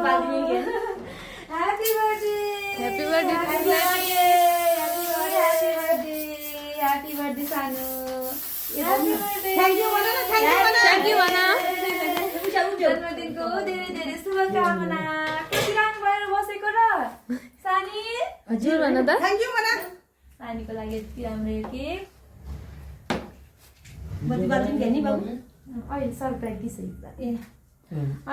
Happy birthday. Happy birthday. Happy birthday Sanu. Happy birthday. Thank you Mana. जन्मदिनको धेरै धेरै शुभकामना। कतिराम भएर बसेको र सानी हजुर भन त। थ्यांक यू मना सानीको लागि यति राम्रो केक। बत्ती बाल्दिन के नि बाबु अहिले सरप्राइज दिइसकेको छ।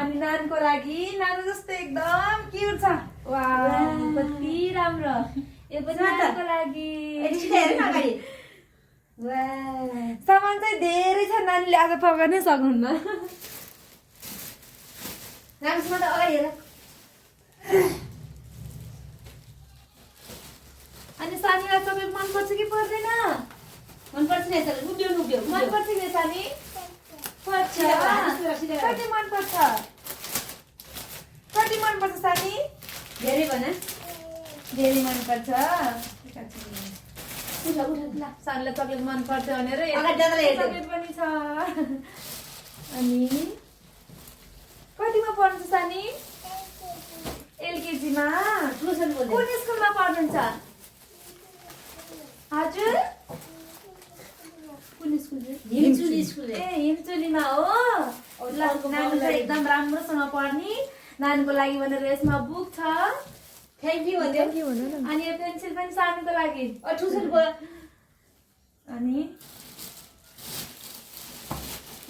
अनि नानको लागि नानो जस्तो एकदम क्युट छ। वाउ कति राम्रो। यो पनि नानको लागि। सामान चाहिँ धेरै छ नानीले आज पकाउनै सक्नुहुन्न। राम्रोसँग त अगाडि हेर अनि सानीलाई चकलेट मन पर्छ कि पर्दैन? मन पर्छ नि यसले उभियो उभियो मन पर्छ कि सानी? पर्छ। कति मन पर्छ? कति मन पर्छ सानी? धेरै भन धेरै मन पर्छ। उठा उठा ल सानीलाई चकलेट मन पर्छ भनेर अगाडि दादालाई हेर्दै। चकलेट पनि छ। अनि कतिमा पढ्छ सानी? एलकेजीमा। ट्युसन बोल्दै कुन स्कुलमा पढ्नुहुन्छ? हजुर कुन स्कुल? हिमचुली स्कुल ए हिमचुलीमा हो। ल नानी चाहिँ एकदम राम्रोसँग पढ्ने। नानीको लागि भनेर यसमा बुक छ। थ्यांक यू भन्दै के भन न। अनि यो पेन्सिल पनि सानीको लागि। ट्युसन बोल अनि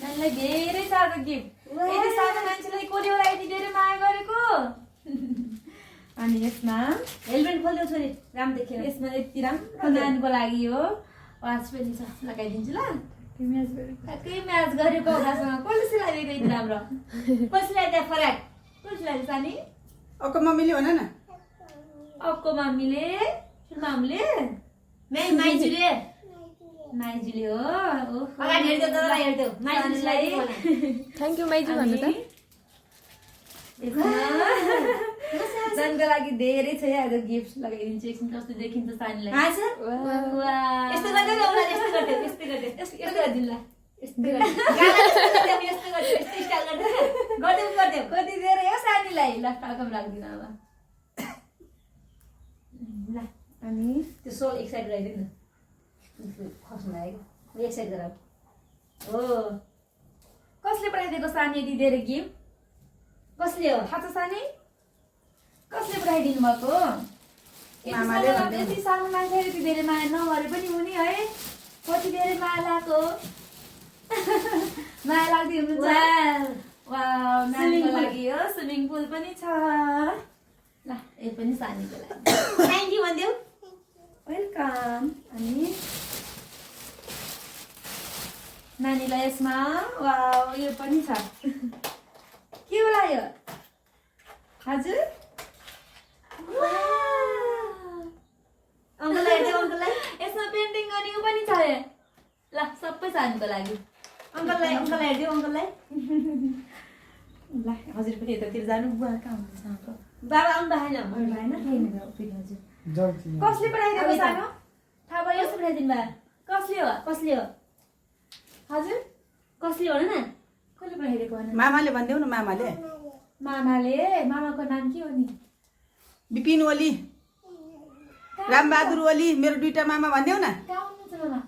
नानीलाई धेरै साह्रो गिफ्ट। यति सानो मान्छेलाई कसले होला यति धेरै माया गरेको। अनि यसमा हेलमेट खोल्दै छोरी राम देखेर यसमा यति राम्रो नानीको लागि हो वाच पनि छ। लगाइदिन्छु ल। ठ्याक्कै म्याच गरेको हुँदासँग कसले सिलाइदिएको यति राम्रो? कसलाई त्यहाँ फराक कसले सिलाइदियो सानी? अक्क मम्मीले भन न अक्को मामीले मामले माइजूले माइजूले हो। अगाडि हेर्दै दादालाई हेर्दै माइजूलाई थ्यांक यू माइजू भन्नु त। सानीको लागि धेरै छ आज गिफ्ट। लगाइदिन्छु एकछिन कस्तो देखिन्छ सानीलाई। आज यस्तो गर्दै होला यस्तो गर्दै यस्तो गर्दै यस्तो गरिदिनु ल। यस्तो गर्दै गाना यस्तो गर्दै यस्तो स्टाइल गर्दै गर्दै गर्दै कति धेरै हो सानीलाई। ल टाउकोमा राखिदिनु अब। ल अनि त्यो सोल एक साइड राखिदिनु न खस्नु लागेको एक साइड गराऊ हो कसले पठाइदिएको सानी यति धेरै गिफ्ट? कसले हो थाहा छ सानी? कसले पठाइदिनु भएको? यति सानो मान्छे यति धेरै माया नगरे पनि हुने है। कति धेरै माया लाग्यो। माया लाग्दै हुनुहुन्छ। वाउ नानीको लागि हो। स्विमिङ पुल पनि छ। ल यो पनि सानीको लागि। थ्यांक यू भन्देऊ वेलकम। अनि नानीलाई यसमा वाउ यो पनि छ। के होला यो? हजुर अङ्कललाई हेर्दै अङ्कललाई यसमा पेन्टिङ गर्ने उ पनि छ। ल सबै सानीको लागि। अङ्कललाई हेर्दै अङ्कललाई ल हजुर पनि यतातिर जानु। बुवा कहाँ हुनुहुन्छ? बाबा आउनु भएन भएन फेरि हजुर। कसले पठाइदिएको सानो? थाहा भयो? कसले पठाइदिनु भयो कसले हो? कसले हो हजुर कसले भन न कसले पठाइदिएको भन? मामाले भनिदेऊ न मामाले मामाले। मामाको नाम के हो नि? विपिन ओली रामबहादुर ओली मेरो दुईटा मामा भनिदेऊ न कहाँ हुनुहुन्छ मामा?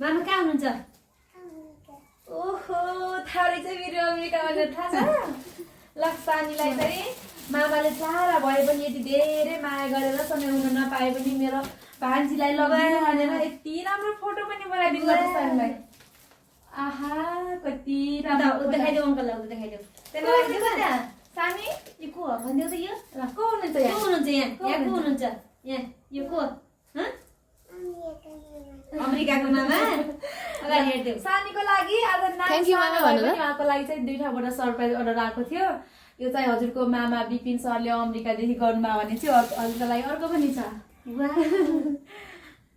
मामा कहाँ हुनुहुन्छ ओहो थाहा रहेछ मेरो अमेरिका भनेर थाहा छ। ल सानीलाई चाहिँ मामाले चारा भए पनि यति धेरै माया गरेर समाउन नपाए पनि मेरो भान्जीलाई लगायो भनेर यति राम्रो फोटो पनि बनाइदिनु भएको सानीलाई। आहा कति राम्रो। देखाइदेऊ अङ्कललाई देखाइदेऊ सानी यो को हो भनिदेऊ त यो ल को हुनुहुन्छ को यहाँ? हुनुहुन्छ यहाँ यहाँ को हुनुहुन्छ यहाँ यो को अमेरिकाको मामा अगाडि हेर्देऊ सानीको लागि आज Thank you, मामा भन्नु ल। उहाँको लागि चाहिँ दुईटाबाट सरप्राइज अर्डर आएको थियो। यो चाहिँ हजुरको मामा विपिन सरले अमेरिकादेखि गर्नुभयो भने चाहिँ हजुरको लागि अर्को पनि छ।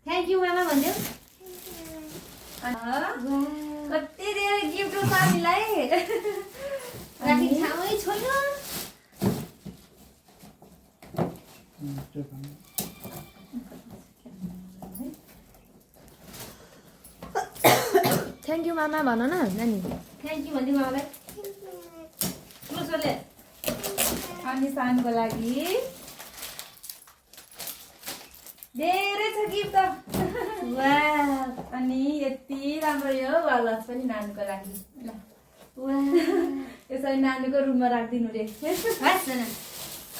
थ्यांक यू मामा भन्देऊ कति धेरै गिफ्ट हो सानीलाई। राखी ठाउँै छैन थ्यांक यू मामा भन न नानी। थ्यांक यू भन्दिनु मामालाई अनि अनि सानुको लागि धेरै छ गिफ्ट त वाह अनि यति राम्रो यो वालच पनि नानुको लागि ल वाह यसरी नानुको रुममा राखिदिनु रे हस् न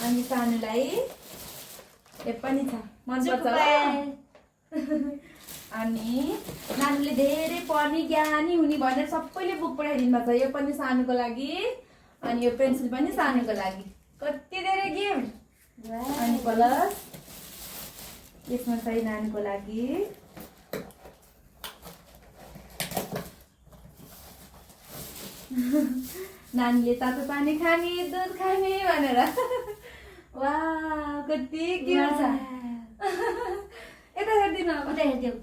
अनि सानुलाई यो पनि छ मनपर्छ अनि नानुले धेरै पढ्ने ज्ञानी हुने भनेर सबैले बुक पठाइदिनु भएको छ यो पनि सानुको लागि अनि यो पेन्सिल पनि सानुको लागि कति धेरै गिफ्ट अनि प्लस यसमा चाहिँ नानुको लागि नानीले तातो पानी खाने दुध खाने भनेर वाह कति गिफ्ट छ यता हेरिदिनु अब उता हेर्देऊ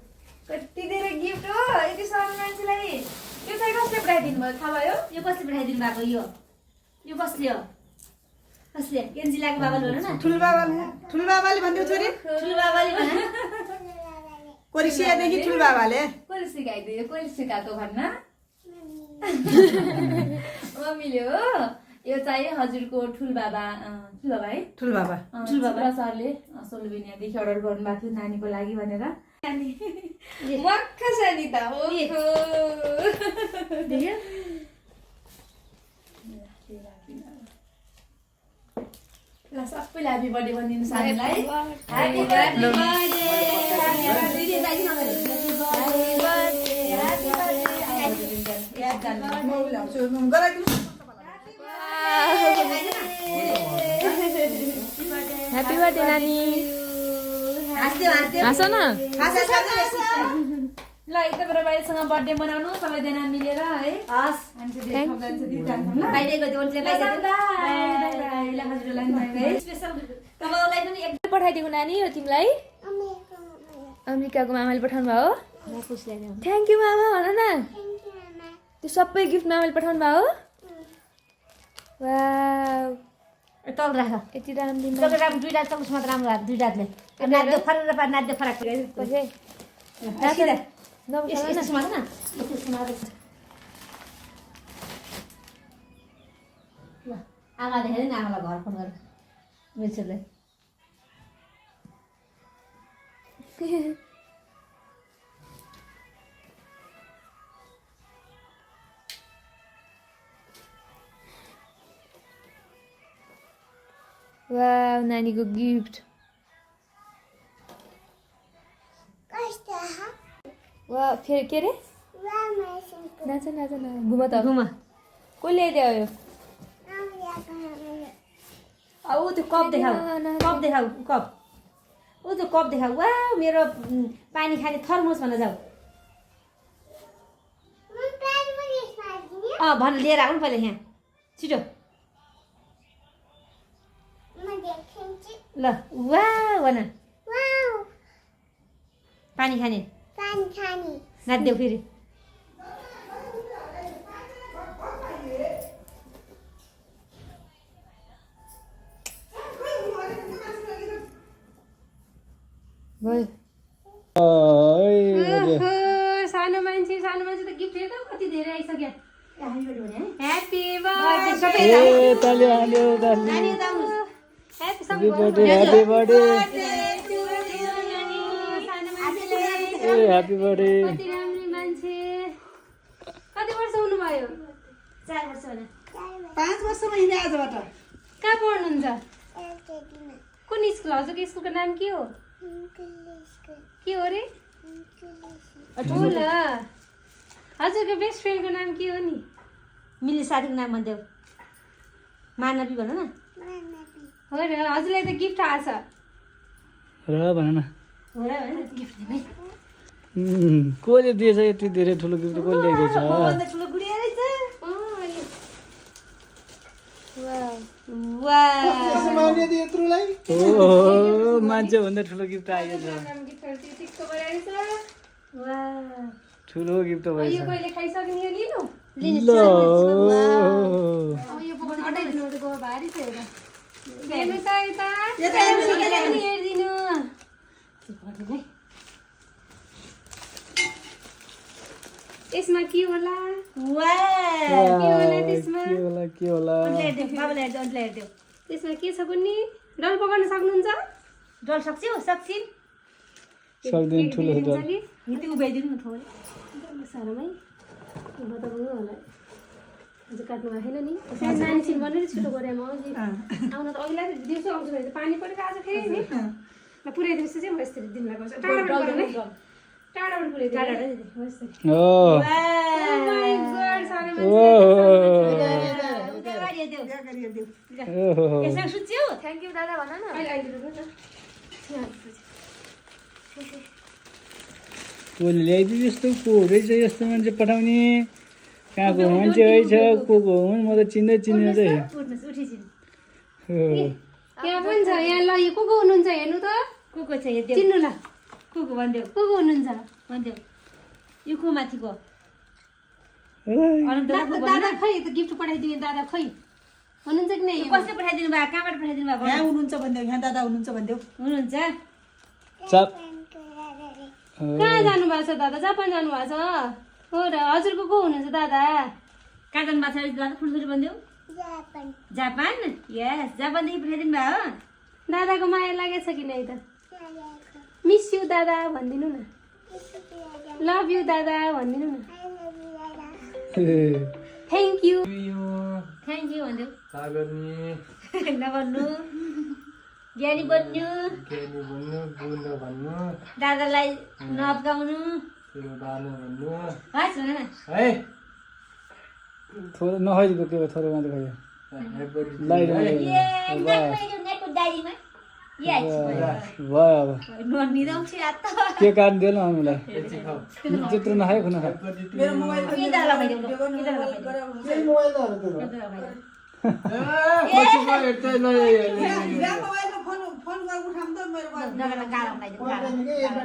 कति धेरै गिफ्ट हो यति सानो मान्छेलाई यो चाहिँ कसले पठाइदिनु भयो थाहा भयो यो कसले पठाइदिनु भएको यो कसले हो कसले केन्जिलाको बाबाले भन न ठुलबाबाले भनिदेऊ छोरी ठुलो बाबाले भन कोरिसियादेखि ठुलबाबाले कसले सिकाइदियो कसले सिकाएको भन्न मम्मीले हो यो चाहिँ हजुरको ठुलबाबा है ठुलबाबा ठुलबाबा सरले सोलुबिनियादेखि अर्डर गर्नुभएको थियो नानीको लागि भनेर मक्ख छ नि त देख्यो ल सबैलाई ह्यापी बर्थडे भनिदिनु सानीलाई ह्यापी ह्यापी बर्थडे नानी हाँस न ल यताबाट बाहिरसँग बर्थडे मनाउनु सबैजना मिलेर है हस् बाहिर गयो स्पेसल तपाईँलाई पनि एकदम पठाइदिएको नानी हो तिमीलाई अमेरिकाको मामाले पठाउनु भयो खुसी लाग्यो थ्याङ्क यू मामा भन न त्यो सबै गिफ्ट मामाले पठाउनु भयो वाउ तल राख यति राम्रो दिन तपाईँ राम्रो दुईवटा चम्च मात्र राम्रो भएको दुईवटाले नाच्दै फरक पार नाच्दै फरक यसो मात्र न यसो मात्र ल आमा देखेर नि आमालाई घर फोन गरेर मिल्छलाई वाउ नानीको गिफ्ट वा फेरि के अरे नाच नाच न घुम त घुम कसले ल्याइदियो यो ऊ त्यो कप देखाऊ कप ऊ त्यो कप देखाऊ वा मेरो पानी खाने थर्मोस भन्न जाऊ भन लिएर आउनु पहिला यहाँ छिटो ल वा भन पानी खाने नाच्देऊ फेरि भयो सानो मान्छे त गिफ्ट हेर्दा कति धेरै आइसक्यो ह्यापी बर्थडे कति राम्रो मान्छे कति वर्ष हुनुभयो 4 वर्ष होला 5 वर्षमा हिँडे आजबाट कहाँ पढ्नुहुन्छ कुन स्कुल हजुरको स्कुलको नाम के हो अरे ठुल हजुरको बेस्ट फ्रेन्डको नाम के हो नि मिली साथीको नाम भनिदेऊ मानवी भन न हो र हजुरलाई त गिफ्ट आछ र भन न हो र भन गिफ्ट दिमै कसले दिएछ यति धेरै ठुलो गिफ्ट कसले ल्याएको छ भन्दा ठुलो गुडिया रहेछ वाह ओ मान्छे भन्दा ठुलो गिफ्ट आएको छ ठुलो गिफ्ट भएछ यो कहिले खाइसक्ने यो लिनु ल अब यो बोक्न हटाइदिनु त गयो भारी छ हेर्नु त यता हेरिदिनु यसमा के होला के होला बाबालाई हेर्देऊ अन्त हेर्देऊ त्यसमा के छ कुन्नी डल पकाउन सक्नुहुन्छ डल सक्छौ सक्छिन् सक्दैन ठुलो छ डल हिती उभ्याइदिनु न थोरै साह्रोमै बताउनु होला अझ काट्नु भएको छैन नि सानो नानी छिन् भने छिटो गरे म अघि आउन त अघिलाई दिउँसो आउँछु भने पानी परेको आज फेरि नि ल पुऱ्याइदिनुहोस् चाहिँ म यसरी दिनलाई गर्छु टाढाबाट पुऱ्याइदिनु ओ माई गॉड सानो ओहो यसमा सुत्छौ थ्याङ्क यू दादा भन न कोले ल्याइदियो यस्तो को रहेछ यस्तो मान्छे पठाउने कहाँको मान्छे रहेछ को हुन् म त चिन्दै चाहिँ यहाँ पनि छ यहाँ ल यो को हुनुहुन्छ हेर्नु त को छ यो देऊ चिन्नु ल को भन्देऊ को हुनुहुन्छ भन्देऊ यो को माथिको दादा खै त गिफ्ट पठाइदिए दादा खै हुनुहुन्छ कि नै कसले पठाइदिनु भयो कहाँबाट पठाइदिनु भएको यहाँ हुनुहुन्छ भन्देऊ यहाँ दादा हुनुहुन्छ भन्देऊ हुनुहुन्छ चाप कहाँ जानु भएको छ दादा जापान जानु भएको छ हो र हजुरको को हुनुहुन्छ दादा कहाँ जानु भएको छ दादा ठुल्ठुलो भन्देऊ जापान यस जापानदेखि पठाइदिनु भयो दादाको माया लागेछ कि नै त मिस यु दादा भनिदिनु न लभ यु दादा भनिदिनु न थ्याङ्क यू थ्याङ्क यू भन्देऊ नभन्नु ज्ञानी बन्नु दादालाई नअप्काउनु हस् भन न थोरै नखाइदिएको के भयो थोरै मात्रै खायो भयो अब के काट्नु दिएन हामीलाई त्यत्रो नखायो खुना खायो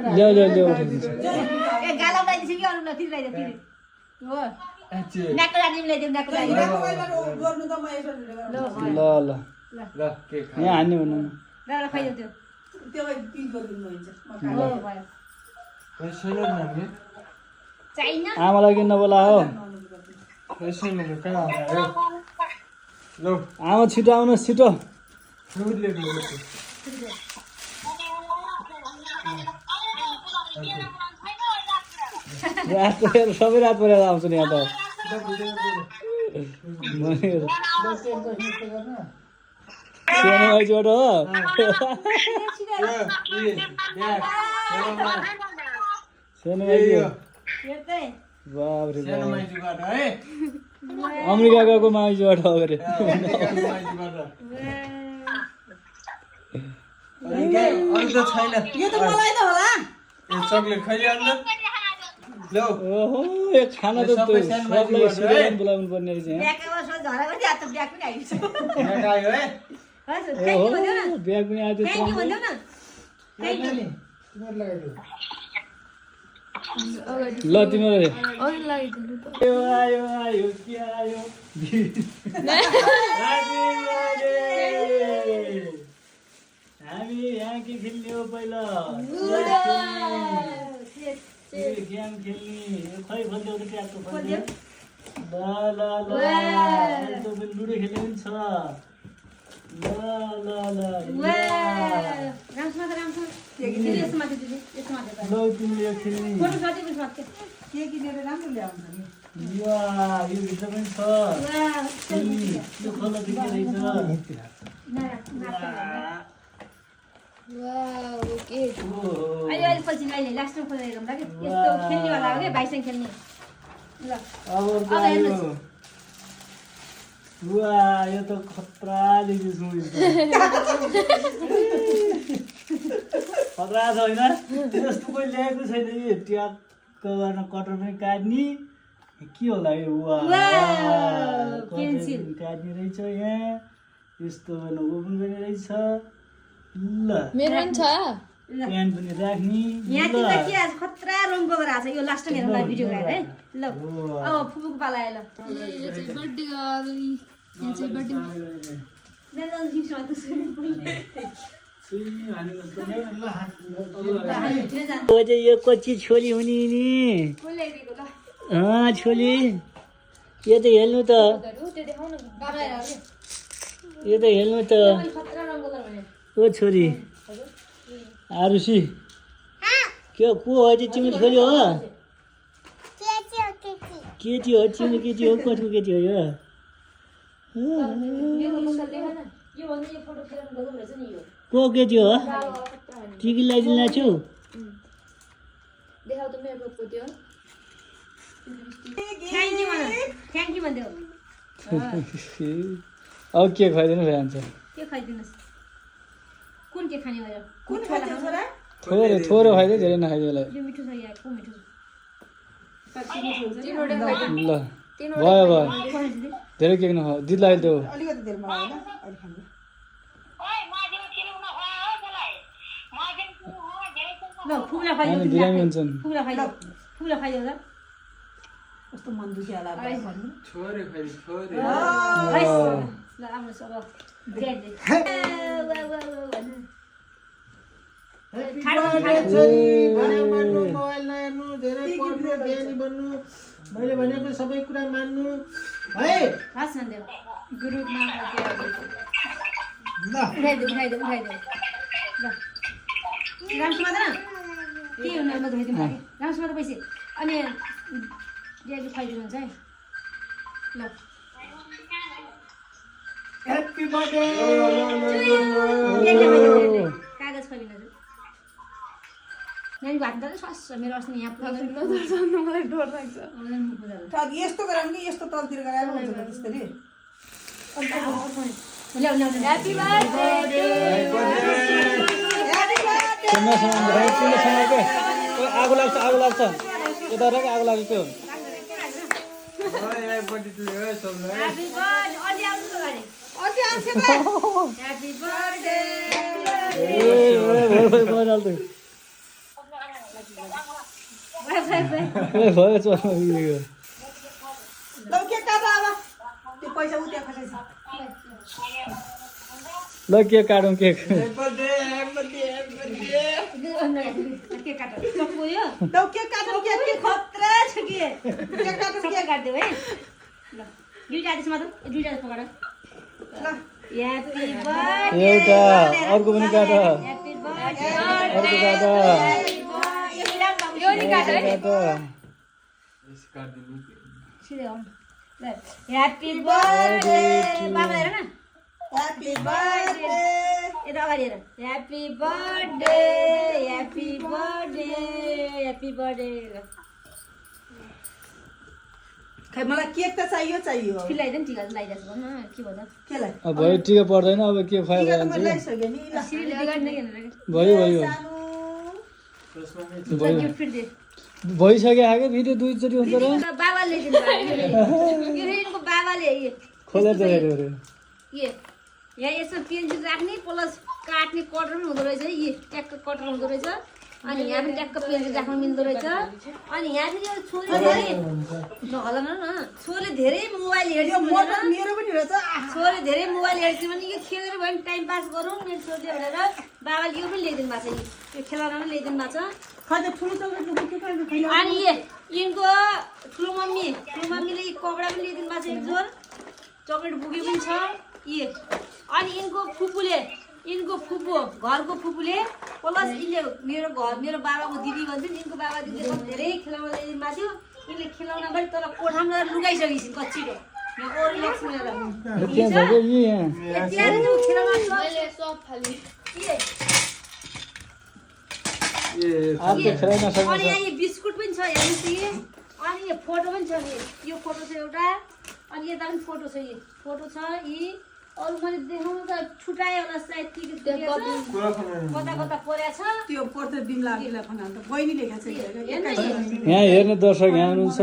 ल्याउ ल्याउ ल्याउ उठाइदिन्छु ल ल यहाँ हान्ने भन्नु आमालाई किन नबोला हो आमा छिटो आउनुहोस् छिटो रात परेर सबै रात परेर आउँछु नि यहाँ त सानो माइजबाट हो सानो माइज बाबरे अमेरिका गएको माइजबाट हो अरे ओहो यो खाना त सबलाई सिराइन बोलाउनु पर्ने रहेछ यहाँ ओहो ब्याग पनि आयो ल तिमीहरू आयो आयो के आयो हामी यहाँ के खेल्ने हो पहिला गेम खेल्ने खै खोल्थ्यौ त ट्याक्क खोल्थ्यौ ल ल ल लुडो खेल्ने पनि छ ल ल ल ल तिमीले यो खेल्ने के किनेर राम्रो ल्याउँछ नि यो भित्र पनि छ यो खोला दिने रहेछ अहिले पछि अहिले लास्टमा खोलेर हेरौँ ल कि यस्तो खेल्नेवाला हो क्या भाइसँग खेल्ने ल अब वा यो त खतरा देखिसु खतरा छ होइन यस्तो कोही ल्याएको छैन यो ट्याक्क गर्न कटर पनि काट्ने के होला यो वा पेन्सिल काट्ने रहेछ यहाँ यस्तो ओपन गर्ने रहेछ ल मेरो पनि छ प्यान पनि राख्ने यहाँ तिमीलाई के आज खतरा रङको गरेर आएको छ यो लास्टमा हेरौँ ल भिडियो बनाएर है ल अब फुपूको पाला आयो ल बर्थडे यहाँ चाहिँ बर्थडे यो कच्ची छोरी हुने नि छोरी यो त हेर्नु त यो त हेल्मेट त खतरा रङको कलर भने ओ छोरी आरुषी के को हो चाहिँ चिमिल खोल्यो हो केटी हो चिमिल केटी हो कसको केटी हो यो यो भन्दा यो फोटो फ्रेम गरौँ रहेछ नि यो को केटी हो टिकी लगाइदिनु छु देखाउ त मेरो ग्रुपको त्यो थ्याङ्क यू भन्देऊ अब के खुवाइदिनु भइहाल्छ के खाइदिनुहोस् कुन के खाने भयो कुन खान्छ छोरा थोरै थोरै खुवाइदियो धेरै नखाइदियो यसलाई यो मिठो छ यहाँको मिठो तिनवटा खाइदिनु ल भयो भयो छ धेरै केक नखाऊ दिदीलाई देऊ अलिकति धेरै मलाई होइन अहिले खानु ल फुला होइन खाइदियो बिरामी हुन्छन् फुला खाइदियो ल कस्तो मन दुख्यो होला ल आउनुहोस् अब ड्याड दे मोबाइल नहेर्नु धेरै पढ्नु ज्ञानी बन्नु मैले भनेको सबै कुरा मान्नु है खास नदेऊ ग्रुपमा उठाइदेऊ ल राम्रोसँग मात्र के हुनु म धोइदिनु लागि राम्रोसँग मात्र पैसे अनि ड्याडी खाइदिनुहुन्छ है ल ह्याप्पी बर्थडे कागज खोलिन नानीको हात त स्वास मेरो अस्ति यहाँ मलाई डर लाग्छ यस्तो गराउनु कि यस्तो तलतिर गराएर हुन्छ त्यसरी ह्यापी बर्थडे आगो लाग्छ यता र आगो लाग्यो भयो चल्यो ल के काट अब त्यो पैसा उ त्यहाँ खसाइछ ल केक काटौँ केक के काट सक्यो ल के काटौँ के खतरा छ के के काटौँ सबै काटिदेऊ है ल दुईटा त्यसमा त दुईटा पकाएर ल ह्यापी बर्थडे एउटा अर्को पनि काट ह्यापी बर्थडे अर्को काट यो नि काट है सिधै आउनु ल ह्यापी बर्थडे बाबा हेर न ह्यापी बर्थडे यता अगाडि हेर happy birthday happy birthday happy birthday खै मलाई केक त चाहियो फिलाइदियो नि टिका लगाइदिएको भन न के भयो त केलाई अब भयो टिका पर्दैन अब के खुवायो टिका त भने मैले चाहिँ लगाइसकेँ नि ल सिरियल बिगाड्ने हेरेर भयो भयो गिफ्ट फिट दे भइसक्यो आगे भिडियो दुईचोटि हुन्छ र बाबाले दिनु यो रेनको बाबाले खोलेर चाहिँ हेऱ्यो अरे यहाँ यसमा पेन्सिल राख्ने प्लस काट्ने कटर पनि हुँदो रहेछ यी ट्याक्क कटर हुँदो रहेछ अनि यहाँ पनि ट्याक्क पेन्सिल राख्नु मिल्दो रहेछ अनि यहाँ फेरि यो छोरीले नहलाउनु न छोरीले धेरै मोबाइल हेर्छ मेरो पनि रहेछ छोरीले धेरै मोबाइल हेर्छ भने यो खेलेर भयो भने टाइम पास गरौँ मेरो छोरीले भनेर बाबाले यो पनि ल्याइदिनु भएको छ यो खेलाउन पनि ल्याइदिनु भएको छ खै त ठुलो चौकाको के गर्नु खै अनि यिनको ठुलो मम्मीले कपडा पनि ल्याइदिनु भएको छ एक जोर चक्लेट बुके पनि छ यी अनि यिनको फुपू घरको फुपूले प्लस यिनले मेरो बाबाको दिदी भन्छ नि यिनको बाबा दिदीले पनि धेरै खेलाउन ल्याइदिनु भएको थियो यिनले खेलाउन पनि तर कोठामा लुगाइसकेपछि कच्चिलो यहाँ ओरी लक्ष्मी त्यहाँ छ कि यी यहाँ आफूले खेलाइ नसक्नु अनि यहाँ यो बिस्कुट पनि छ हेर्नुहोस् यी अनि यो फोटो पनि छ नि यो फोटो छ एउटा अनि यता पनि फोटो छ यी फोटो छ यी अरू मैले देखाउनु त छुट्याएँ होला सायद के कता कता परेको छ त्यो पर्छ बिमलालाई फना त बहिनी लेखा छ यहाँ हेर्ने दर्शक यहाँ हुनुहुन्छ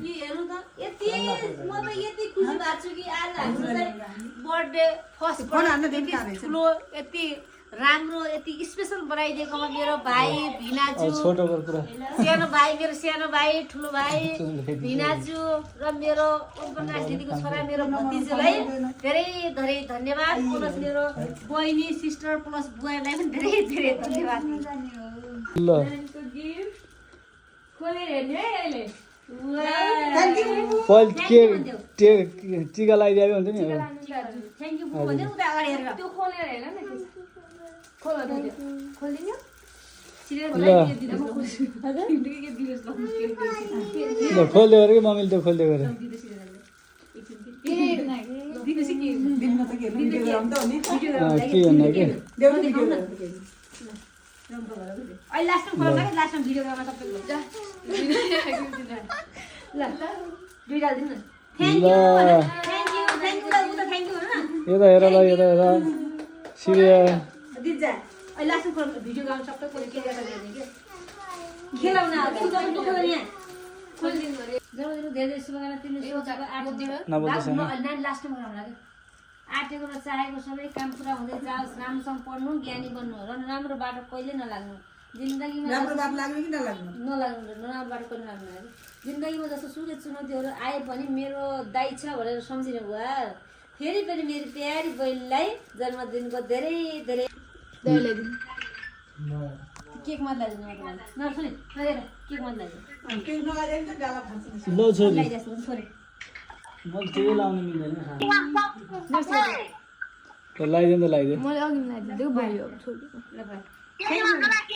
यी हेर्नु त यति म त यति खुसी भएको छु कि आज हाम्रो चाहिँ बर्थडे फर्स्ट ठुलो यति राम्रो यति स्पेसल बनाइदिएकोमा मेरो भाइ भिनाजु छोटोको कुरा मेरो सानो भाइ ठुलो भाइ भिनाजु र मेरो उपन्यास दिदीको छोरा मेरो भतिजुलाई धेरै धेरै धन्यवाद प्लस मेरो बहिनी सिस्टर प्लस बुवालाई पनि धेरै धेरै धन्यवाद ल खोलेर हेर्ने है अहिले थ्याङ्क यू पहिले टिका लगाइदिएको हुन्छ नि अब थ्याङ्क यू भन्दै उता अगाडि हेरेर त्यो खोलेर हेर न खोल खोलिदियो ल खोल्दै गरे कि मम्मीले त्यो खोल्दै गरे दिनमा त के भिडियो गराउनु त हो नि के भन्नु कि देउनी भिडियो गराउनु त के अहिले लास्टमा खोला कि लास्टमा भिडियो गर्न सबै हुन्छ ल दुईटा दिनु न thank you thank you thank you न यता हेर ल यता हेर सिरिया दिजा अहिले लास्टमा खोला भिडियो गर्न सबै कोले के गरेर हेर्ने के खेलाउन के गर्नु दुःख गर्ने यहाँ खोलिदिनु अरे जब धेरै शुभकामना तिमीले सोचेको आठ लास्टमा गराउनु लाग्यो आँटेको र चाहेको सबै काम पुरा हुँदै जाओस् राम्रोसँग पढ्नु ज्ञानी बन्नु र राम्रो बाटो कहिले नलाग्नु जिन्दगीमा राम्रो बात लाग्यो कि नलाग्नु नलाग्नु नराम्रो बाटो कहिले नलाग्नु लाग्यो जिन्दगीमा जस्तो सुकै चुनौतीहरू आए पनि मेरो दाइ छ भनेर सम्झिनु भयो फेरि पनि मेरो प्यारी बहिनीलाई जन्मदिनको धेरै धेरै केक मात्र ल्याइदिनु नसुने नहेर केक मात्र ल्याइदिनु केही नगरे नि त डाला फाल्छ ल छोरी ल्याइदिएको छोरी मैले त्यही लाउनु मिल्दैन लगाइदिनु त लगाइदियो मैले अघि लगाइदिएको भयो अब छोडेको ल भाइ